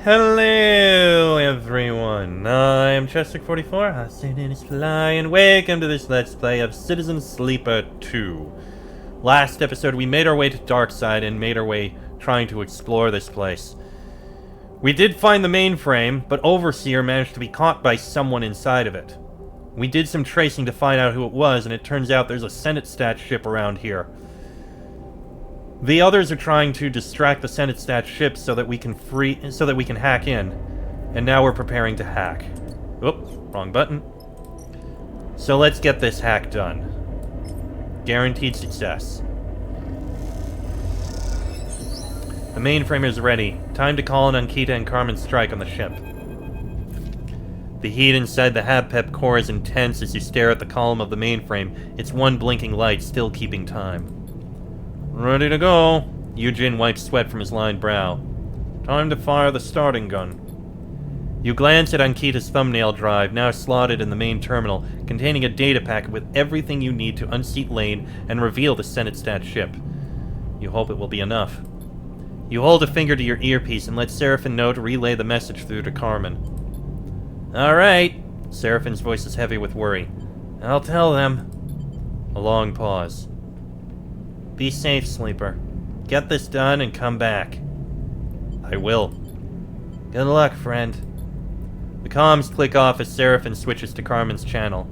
Hello everyone, I'm Chester44, hosting in his fly, and welcome to this Let's Play of Citizen Sleeper 2. Last episode we made our way to Darkside and made our way trying to explore this place. We did find the mainframe, but Overseer managed to be caught by someone inside of it. We did some tracing to find out who it was, and it turns out there's a Senate Stat ship around here. The others are trying to distract the Senate Stat ship so that we can hack in. And now we're preparing to hack. Oop, wrong button. So let's get this hack done. Guaranteed success. The mainframe is ready. Time to call on Ankita and Carmen's strike on the ship. The heat inside the HabPep core is intense as you stare at the column of the mainframe, its one blinking light still keeping time. Ready to go. Eugene wipes sweat from his lined brow. Time to fire the starting gun. You glance at Ankita's thumbnail drive, now slotted in the main terminal, containing a data packet with everything you need to unseat Laine and reveal the Senate Stat ship. You hope it will be enough. You hold a finger to your earpiece and let Seraphin know to relay the message through to Carmen. Alright. Seraphin's voice is heavy with worry. I'll tell them. A long pause. Be safe, Sleeper. Get this done and come back. I will. Good luck, friend. The comms click off as Seraphin switches to Carmen's channel.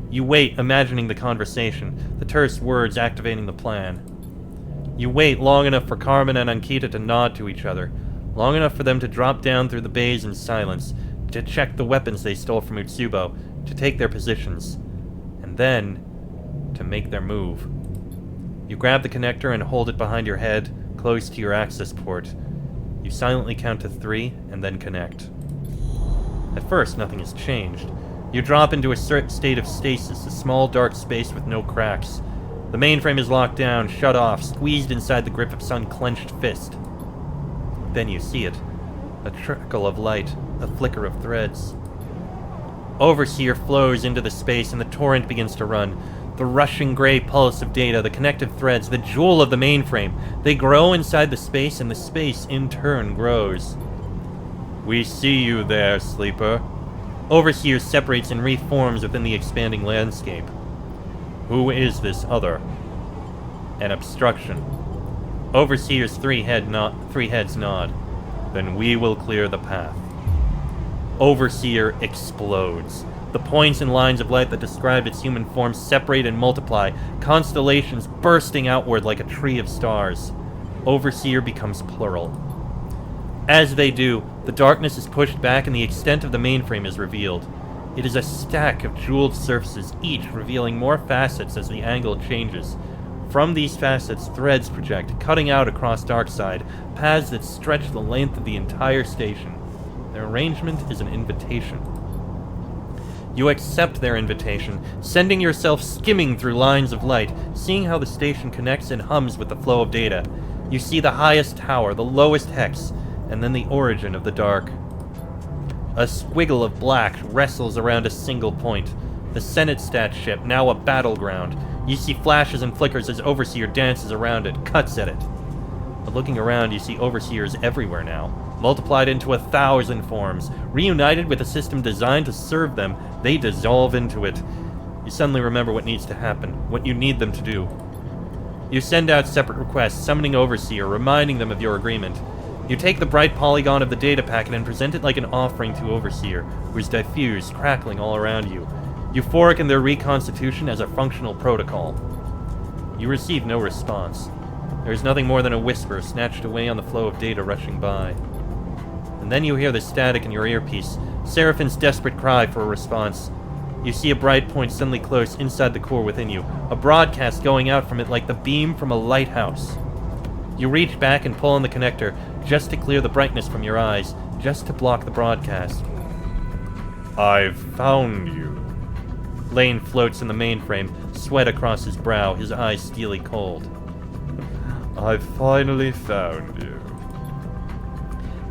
You wait, imagining the conversation, the terse words activating the plan. You wait long enough for Carmen and Ankita to nod to each other, long enough for them to drop down through the bays in silence, to check the weapons they stole from Utsubo, to take their positions, and then to make their move. You grab the connector and hold it behind your head, close to your access port. You silently count to 3 and then connect. At first, nothing has changed. You drop into a state of stasis, a small dark space with no cracks. The mainframe is locked down, shut off, squeezed inside the grip of some clenched fist. Then you see it. A trickle of light, a flicker of threads. Overseer flows into the space and the torrent begins to run. The rushing gray pulse of data, the connective threads, the jewel of the mainframe. They grow inside the space, and the space, in turn, grows. We see you there, Sleeper. Overseer separates and reforms within the expanding landscape. Who is this other? An obstruction. Overseer's three heads nod. Then we will clear the path. Overseer explodes. The points and lines of light that describe its human form separate and multiply, constellations bursting outward like a tree of stars. Overseer becomes plural. As they do, the darkness is pushed back and the extent of the mainframe is revealed. It is a stack of jeweled surfaces, each revealing more facets as the angle changes. From these facets, threads project, cutting out across Darkside, paths that stretch the length of the entire station. Their arrangement is an invitation. You accept their invitation, sending yourself skimming through lines of light, seeing how the station connects and hums with the flow of data. You see the highest tower, the lowest hex, and then the origin of the dark. A squiggle of black wrestles around a single point. The Senate Stat ship, now a battleground. You see flashes and flickers as Overseer dances around it, cuts at it. But looking around, you see Overseers everywhere now, multiplied into 1,000 forms. Reunited with a system designed to serve them, they dissolve into it. You suddenly remember what needs to happen, what you need them to do. You send out separate requests, summoning Overseer, reminding them of your agreement. You take the bright polygon of the data packet and present it like an offering to Overseer, who is diffused, crackling all around you. Euphoric in their reconstitution as a functional protocol. You receive no response. There is nothing more than a whisper snatched away on the flow of data rushing by. And then you hear the static in your earpiece, Seraphin's desperate cry for a response. You see a bright point suddenly close inside the core within you, a broadcast going out from it like the beam from a lighthouse. You reach back and pull on the connector, just to clear the brightness from your eyes, just to block the broadcast. I've found you. Laine floats in the mainframe, sweat across his brow, his eyes steely cold. I've finally found you.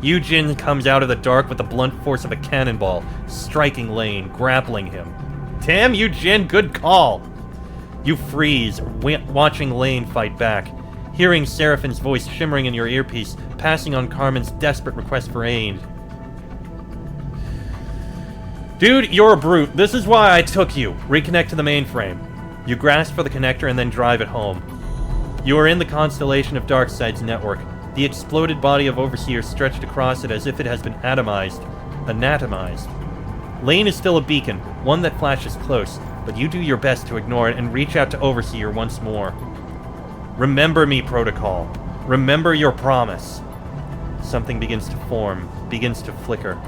Eugene comes out of the dark with the blunt force of a cannonball, striking Laine, grappling him. Damn, Eugene, good call! You freeze, watching Laine fight back. hearing Seraphin's voice shimmering in your earpiece, passing on Carmen's desperate request for aid. Dude, you're a brute. This is why I took you. Reconnect to the mainframe. You grasp for the connector and then drive it home. You are in the constellation of Darkseid's network. The exploded body of Overseer stretched across it as if it has been atomized. Anatomized. Laine is still a beacon, one that flashes close, but you do your best to ignore it and reach out to Overseer once more. Remember me, Protocol. Remember your promise. Something begins to form, begins to flicker.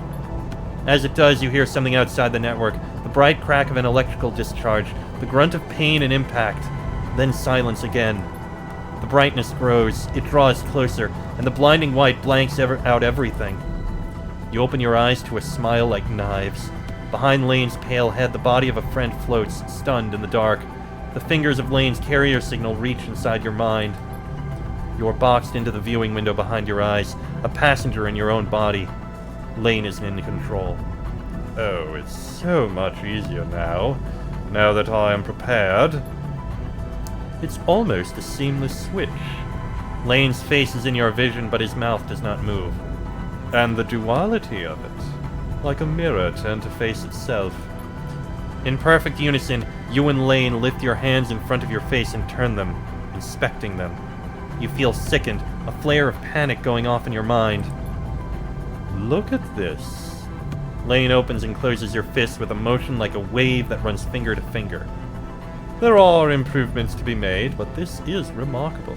As it does, you hear something outside the network, the bright crack of an electrical discharge, the grunt of pain and impact, then silence again. The brightness grows, it draws closer, and the blinding white blanks out everything. You open your eyes to a smile like knives. Behind Laine's pale head, the body of a friend floats, stunned in the dark. The fingers of Laine's carrier signal reach inside your mind. You are boxed into the viewing window behind your eyes, a passenger in your own body. Laine is in control. Oh, it's so much easier now that I am prepared. It's almost a seamless switch. Laine's face is in your vision, but his mouth does not move. And the duality of it, like a mirror turned to face itself. In perfect unison, you and Laine lift your hands in front of your face and turn them, inspecting them. You feel sickened, a flare of panic going off in your mind. Look at this. Laine opens and closes your fist with a motion like a wave that runs finger to finger. There are improvements to be made, but this is remarkable.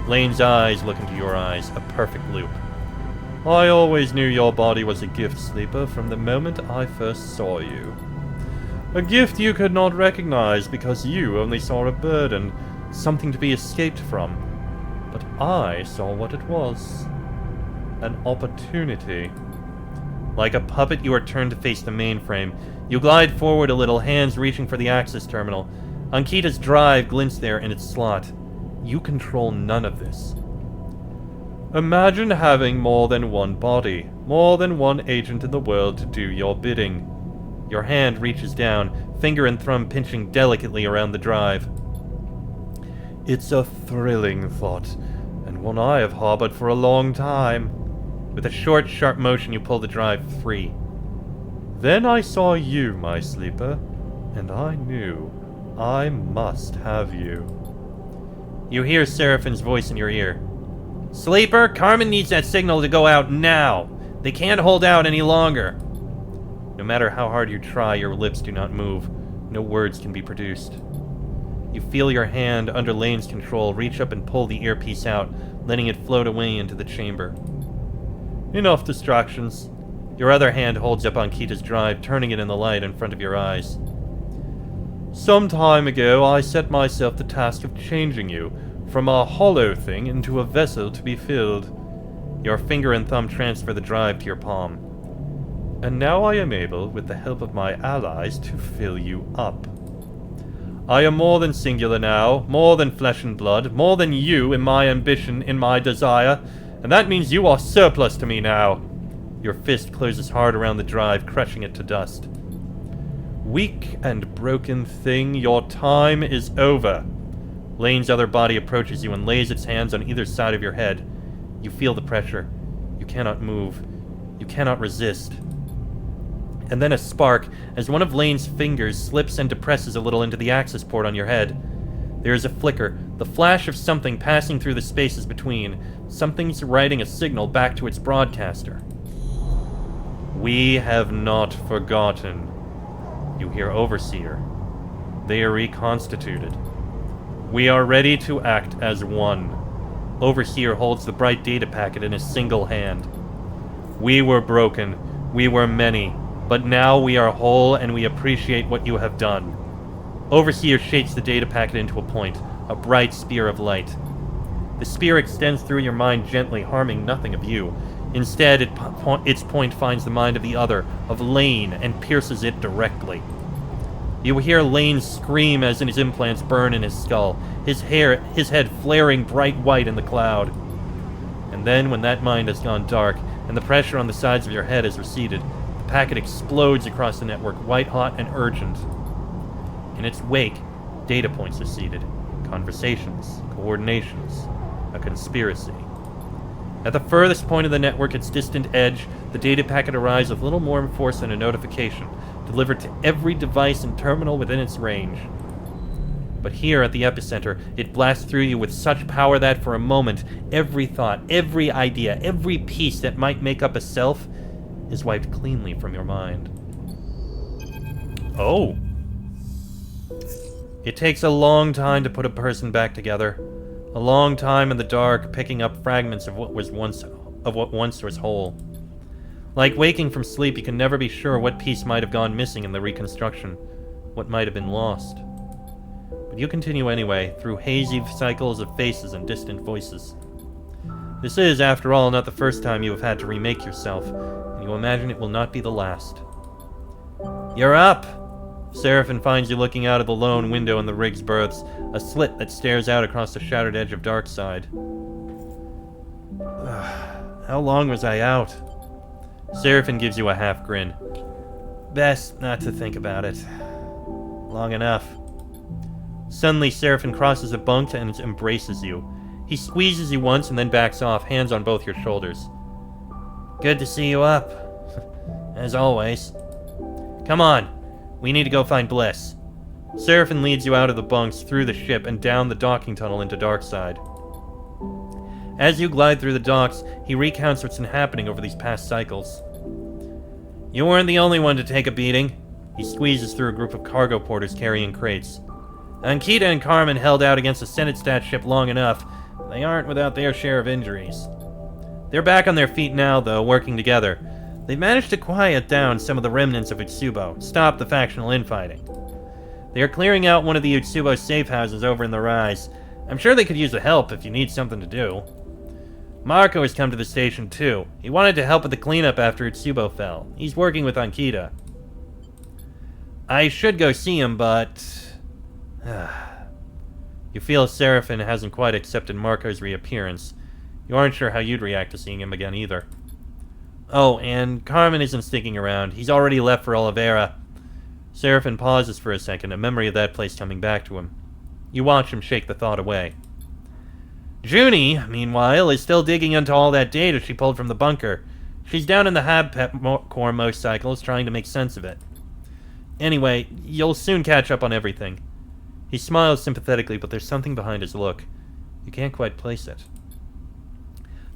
Laine's eyes look into your eyes, a perfect loop. I always knew your body was a gift, Sleeper, from the moment I first saw you. A gift you could not recognize because you only saw a burden, something to be escaped from. But I saw what it was. An opportunity. Like a puppet, you are turned to face the mainframe. You glide forward a little, hands reaching for the access terminal. Ankita's drive glints there in its slot. You control none of this. Imagine having more than one body, more than one agent in the world to do your bidding. Your hand reaches down, finger and thumb pinching delicately around the drive. It's a thrilling thought, and one I have harbored for a long time. With a short, sharp motion, you pull the drive free. Then I saw you, my Sleeper, and I knew I must have you. You hear Seraphine's voice in your ear. Sleeper, Carmen needs that signal to go out now. They can't hold out any longer. No matter how hard you try, your lips do not move. No words can be produced. You feel your hand, under Laine's control, reach up and pull the earpiece out, letting it float away into the chamber. Enough distractions. Your other hand holds up Ankita's drive, turning it in the light in front of your eyes. Some time ago, I set myself the task of changing you from a hollow thing into a vessel to be filled. Your finger and thumb transfer the drive to your palm. And now I am able, with the help of my allies, to fill you up. I am more than singular now, more than flesh and blood, more than you in my ambition, in my desire, and that means you are surplus to me now. Your fist closes hard around the drive, crushing it to dust. Weak and broken thing, your time is over. Laine's other body approaches you and lays its hands on either side of your head. You feel the pressure. You cannot move. You cannot resist. And then a spark, as one of Laine's fingers slips and depresses a little into the access port on your head. There is a flicker, the flash of something passing through the spaces between. Something's writing a signal back to its broadcaster. We have not forgotten. You hear Overseer. They are reconstituted. We are ready to act as one. Overseer holds the bright data packet in a single hand. We were broken. We were many. But now we are whole and we appreciate what you have done. Overseer shakes the data packet into a point, a bright spear of light. The spear extends through your mind gently, harming nothing of you. Instead, its point finds the mind of the other, of Laine, and pierces it directly. You hear Laine scream as his implants burn in his skull, his head flaring bright white in the cloud. And then, when that mind has gone dark, and the pressure on the sides of your head has receded, the packet explodes across the network, white-hot and urgent. In its wake, data points are seeded. Conversations, coordinations, a conspiracy. At the furthest point of the network, its distant edge, the data packet arrives with little more force than a notification, delivered to every device and terminal within its range. But here at the epicenter, it blasts through you with such power that for a moment, every thought, every idea, every piece that might make up a self is wiped cleanly from your mind. Oh. It takes a long time to put a person back together. A long time in the dark, picking up fragments of what once was whole. Like waking from sleep, you can never be sure what piece might have gone missing in the reconstruction, what might have been lost. But you continue anyway, through hazy cycles of faces and distant voices. This is, after all, not the first time you have had to remake yourself, and you imagine it will not be the last. You're up! Seraphin finds you looking out of the lone window in the rig's berths, a slit that stares out across the shattered edge of Darkside. How long was I out? Seraphin gives you a half grin. Best not to think about it. Long enough. Suddenly, Seraphin crosses a bunk and embraces you. He squeezes you once and then backs off, hands on both your shoulders. Good to see you up. As always. Come on. We need to go find Bliss. Seraphin leads you out of the bunks, through the ship, and down the docking tunnel into Darkside. As you glide through the docks, he recounts what's been happening over these past cycles. You weren't the only one to take a beating. He squeezes through a group of cargo porters carrying crates. Ankita and Carmen held out against the Senate Stat ship long enough. They aren't without their share of injuries. They're back on their feet now, though, working together. They've managed to quiet down some of the remnants of Utsubo, stop the factional infighting. They are clearing out one of the Utsubo safe houses over in the Rise. I'm sure they could use the help if you need something to do. Marco has come to the station too. He wanted to help with the cleanup after Utsubo fell. He's working with Ankita. I should go see him, but... You feel Seraphin hasn't quite accepted Marco's reappearance. You aren't sure how you'd react to seeing him again either. Oh, and Carmen isn't sticking around. He's already left for Oliveira. Seraphin pauses for a second, a memory of that place coming back to him. You watch him shake the thought away. Junie, meanwhile, is still digging into all that data she pulled from the bunker. She's down in the Habpep core most cycles, trying to make sense of it. Anyway, you'll soon catch up on everything. He smiles sympathetically, but there's something behind his look. You can't quite place it.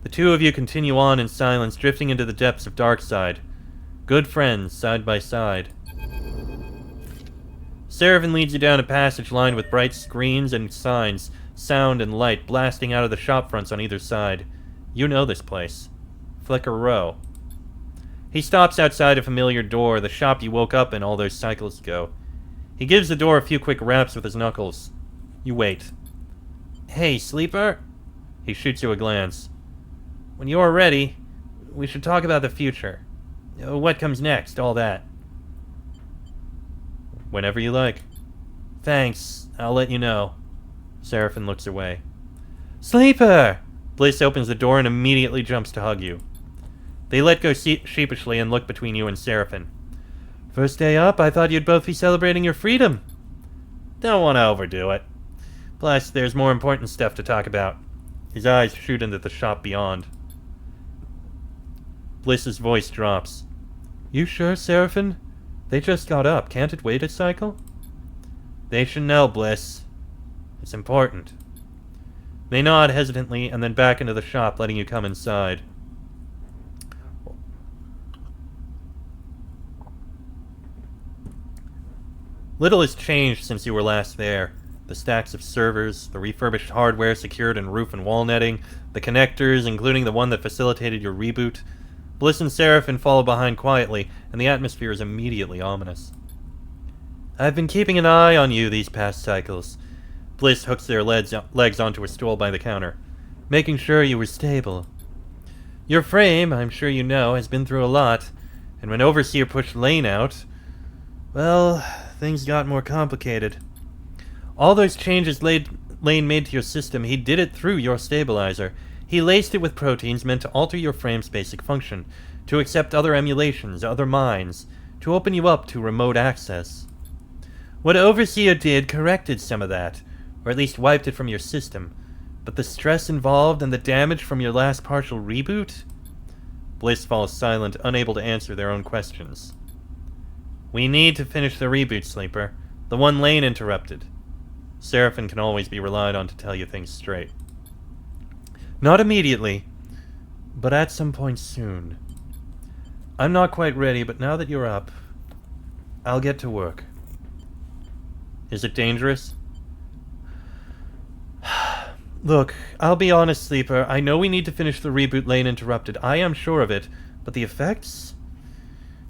The two of you continue on in silence, drifting into the depths of Darkside. Good friends, side by side. Seraphin leads you down a passage lined with bright screens and signs, sound and light blasting out of the shop fronts on either side. You know this place. Flicker Row. He stops outside a familiar door, the shop you woke up in all those cycles ago. He gives the door a few quick raps with his knuckles. You wait. Hey, sleeper? He shoots you a glance. When you're ready, we should talk about the future. What comes next, all that. Whenever you like. Thanks, I'll let you know. Seraphin looks away. Sleeper! Bliss opens the door and immediately jumps to hug you. They let go sheepishly and look between you and Seraphin. First day up, I thought you'd both be celebrating your freedom. Don't want to overdo it. Plus, there's more important stuff to talk about. His eyes shoot into the shop beyond. Bliss's voice drops. You sure, Seraphin? They just got up. Can't it wait a cycle? They should know, Bliss. It's important. They nod hesitantly and then back into the shop, letting you come inside. Little has changed since you were last there. The stacks of servers, the refurbished hardware secured in roof and wall netting, the connectors, including the one that facilitated your reboot. Bliss and Seraphin follow behind quietly, and the atmosphere is immediately ominous. I've been keeping an eye on you these past cycles. Bliss hooks their legs onto a stool by the counter, making sure you were stable. Your frame, I'm sure you know, has been through a lot, and when Overseer pushed Laine out, well, things got more complicated. All those changes Laine made to your system, he did it through your stabilizer. He laced it with proteins meant to alter your frame's basic function, to accept other emulations, other minds, to open you up to remote access. What Overseer did corrected some of that, or at least wiped it from your system, But the stress involved and the damage from your last partial reboot? Bliss falls silent, unable to answer their own questions. We need to finish the reboot, Sleeper. The one Laine interrupted. Seraphine can always be relied on to tell you things straight. Not immediately, but at some point soon. I'm not quite ready, but now that you're up, I'll get to work. Is it dangerous? Look, I'll be honest, Sleeper. I know we need to finish the reboot Laine interrupted. I am sure of it. But the effects?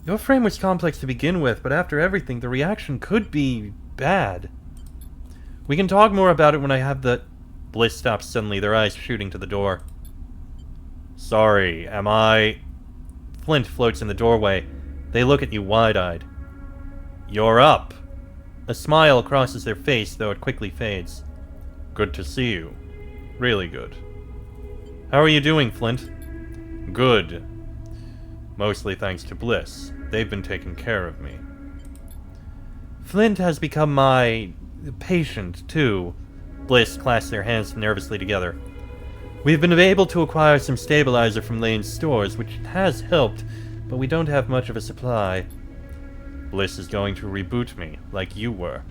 Your frame was complex to begin with, but after everything, the reaction could be bad. We can talk more about it when I have the... Bliss stops suddenly, their eyes shooting to the door. Sorry, am I... Flint floats in the doorway. They look at you wide-eyed. You're up. A smile crosses their face, though it quickly fades. Good to see you. Really good. How are you doing, Flint? Good. Mostly thanks to Bliss. They've been taking care of me. Flint has become my... patient, too. Bliss clasps their hands nervously together. We've been able to acquire some stabilizer from Laine's stores, which has helped, but we don't have much of a supply. Bliss is going to reboot me, like you were.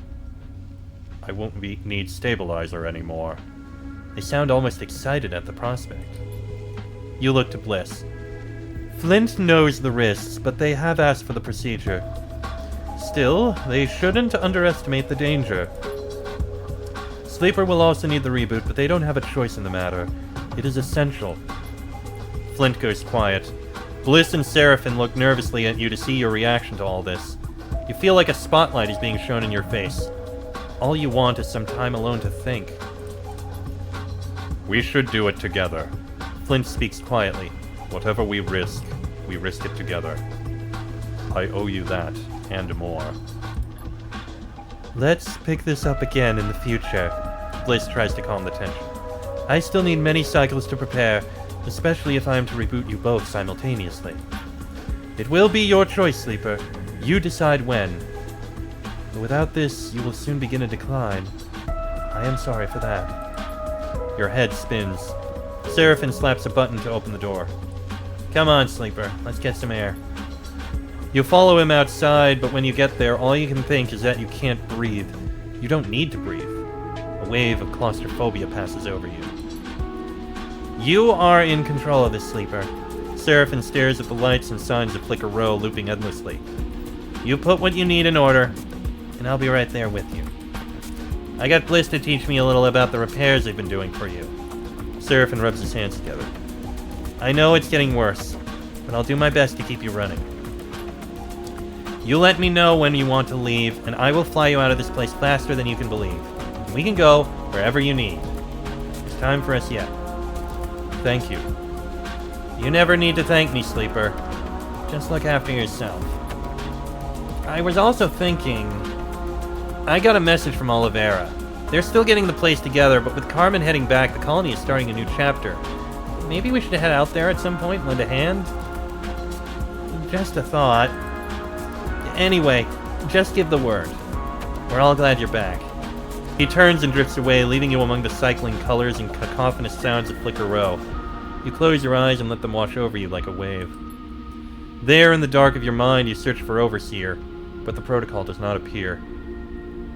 I won't need stabilizer anymore. They sound almost excited at the prospect. You look to Bliss. Flint knows the risks, but they have asked for the procedure. Still, they shouldn't underestimate the danger. Sleeper will also need the reboot, but they don't have a choice in the matter. It is essential. Flint goes quiet. Bliss and Seraphine look nervously at you to see your reaction to all this. You feel like a spotlight is being shown in your face. All you want is some time alone to think. We should do it together. Flint speaks quietly. Whatever we risk it together. I owe you that, and more. Let's pick this up again in the future. Bliss tries to calm the tension. I still need many cycles to prepare, especially if I am to reboot you both simultaneously. It will be your choice, Sleeper. You decide when. But without this, you will soon begin a decline. I am sorry for that. Your head spins. Seraphine slaps a button to open the door. Come on, Sleeper. Let's get some air. You follow him outside, but when you get there, all you can think is that you can't breathe. You don't need to breathe. A wave of claustrophobia passes over you. You are in control of this, Sleeper. Seraphine stares at the lights and signs of Flicker Row looping endlessly. You put what you need in order, and I'll be right there with you. I got Bliss to teach me a little about the repairs they've been doing for you. Seraphine rubs his hands together. I know it's getting worse, but I'll do my best to keep you running. You let me know when you want to leave, and I will fly you out of this place faster than you can believe. And we can go wherever you need. There's time for us yet. Thank you. You never need to thank me, Sleeper. Just look after yourself. I was also thinking... I got a message from Oliveira. They're still getting the place together, but with Carmen heading back, the colony is starting a new chapter. Maybe we should head out there at some point and lend a hand? Just a thought. Anyway, just give the word. We're all glad you're back. He turns and drifts away, leaving you among the cycling colors and cacophonous sounds of Flicker Row. You close your eyes and let them wash over you like a wave. There, in the dark of your mind, you search for Overseer, but the protocol does not appear.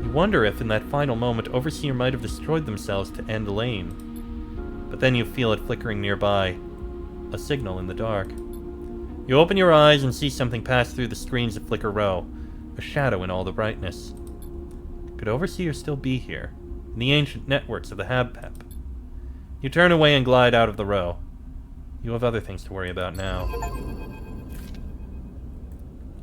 You wonder if, in that final moment, Overseer might have destroyed themselves to end Laine. But then you feel it flickering nearby. A signal in the dark. You open your eyes and see something pass through the screens of Flicker Row. A shadow in all the brightness. Could Overseer still be here? In the ancient networks of the Habpep? You turn away and glide out of the row. You have other things to worry about now.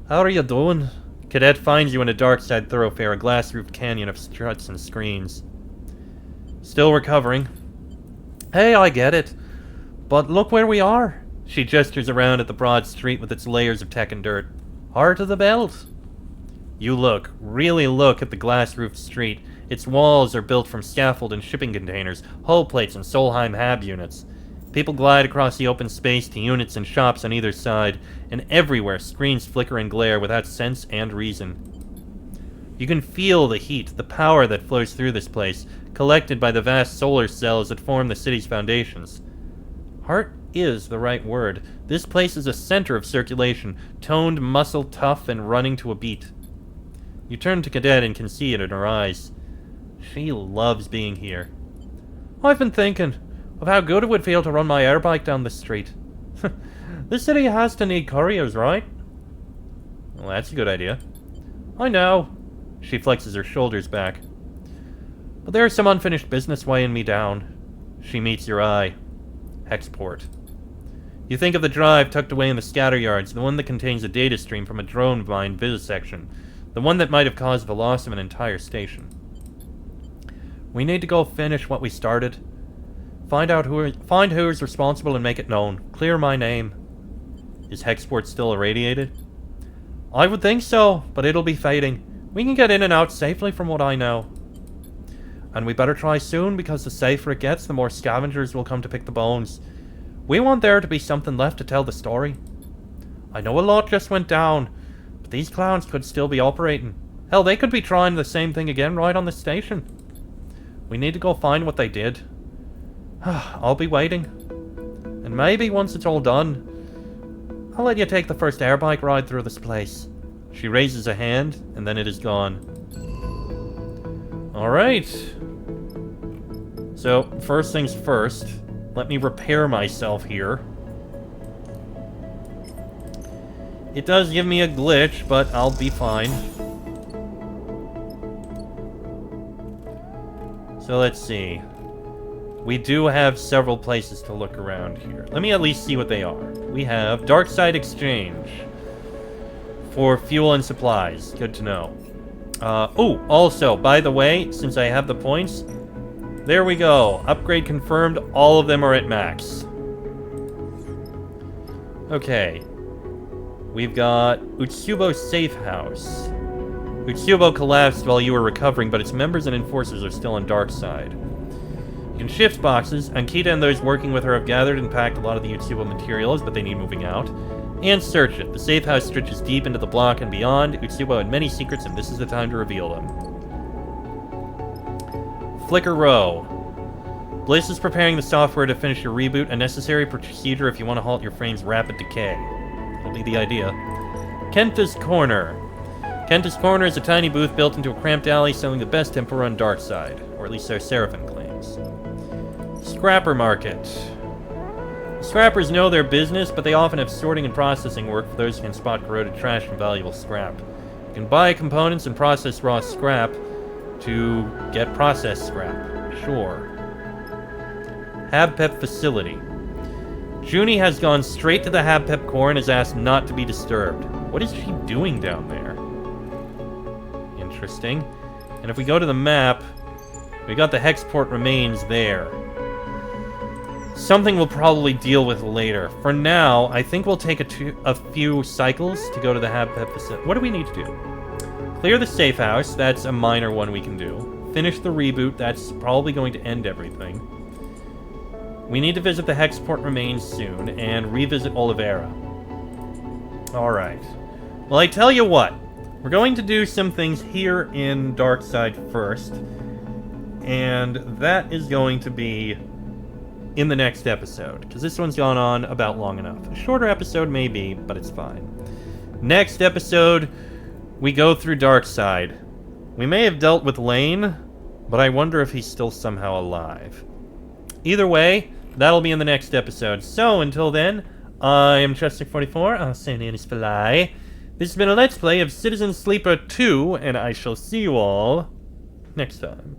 How are you doing? Cadet finds you in a dark side thoroughfare, a glass-roofed canyon of struts and screens. Still recovering. Hey, I get it. But look where we are. She gestures around at the broad street with its layers of tech and dirt. Heart of the belt. You look, really look at the glass-roofed street. Its walls are built from scaffold and shipping containers, hull plates and Solheim Hab units. People glide across the open space to units and shops on either side, and everywhere screens flicker and glare without sense and reason. You can feel the heat, the power that flows through this place, collected by the vast solar cells that form the city's foundations. Heart is the right word. This place is a center of circulation, toned, muscle tough, and running to a beat. You turn to Cadet and can see it in her eyes. She loves being here. I've been thinking of how good it would feel to run my air bike down the street. This city has to need couriers, right? Well, that's a good idea. I know. She flexes her shoulders back. But there's some unfinished business weighing me down. She meets your eye. Hexport. You think of the drive tucked away in the scatter yards, the one that contains a data stream from a drone mine vivisection, the one that might have caused the loss of an entire station. We need to go finish what we started. Find who is responsible and make it known. Clear my name. Is Hexport still irradiated? I would think so, but it'll be fading. We can get in and out safely from what I know. And we better try soon, because the safer it gets, the more scavengers will come to pick the bones. We want there to be something left to tell the story. I know a lot just went down, but these clowns could still be operating. Hell, they could be trying the same thing again right on the station. We need to go find what they did. I'll be waiting. And maybe once it's all done, I'll let you take the first airbike ride through this place. She raises a hand, and then it is gone. Alright. So, first things first, let me repair myself here. It does give me a glitch, but I'll be fine. So let's see. We do have several places to look around here. Let me at least see what they are. We have Darkside Exchange for fuel and supplies. Good to know. Oh, also, by the way, since I have the points, there we go. Upgrade confirmed. All of them are at max. Okay. We've got Utsubo Safe House. Utsubo collapsed while you were recovering, but its members and enforcers are still on Darkside. You can shift boxes. Ankita and those working with her have gathered and packed a lot of the Utsubo materials, but they need moving out. And search it. The safe house stretches deep into the block and beyond. Utsubo had many secrets, and this is the time to reveal them. Flicker Row. Bliss is preparing the software to finish your reboot, a necessary procedure if you want to halt your frame's rapid decay. That'll be the idea. Kenta's Corner. Kenta's Corner is a tiny booth built into a cramped alley selling the best Tempura on Darkside, or at least our Seraphim claims. Scrapper Market. Scrappers know their business, but they often have sorting and processing work for those who can spot corroded trash and valuable scrap. You can buy components and process raw scrap to get processed scrap. Sure. Habpep Facility. Junie has gone straight to the Habpep core and has asked not to be disturbed. What is she doing down there? Interesting. And if we go to the map, we got the Hexport remains there. Something we'll probably deal with later. For now, I think we'll take a few cycles to go to the Habpep facility. What do we need to do? Clear the safe house. That's a minor one we can do. Finish the reboot. That's probably going to end everything. We need to visit the Hexport remains soon and revisit Oliveira. Alright. Well, I tell you what. We're going to do some things here in Darkside first. And that is going to be in the next episode, because this one's gone on about long enough. A shorter episode maybe, but it's fine. Next episode, we go through Darkside. We may have dealt with Laine, but I wonder if he's still somehow alive. Either way, that'll be in the next episode. So, until then, I am Chester44, I'll say names fly. This has been a Let's Play of Citizen Sleeper 2, and I shall see you all next time.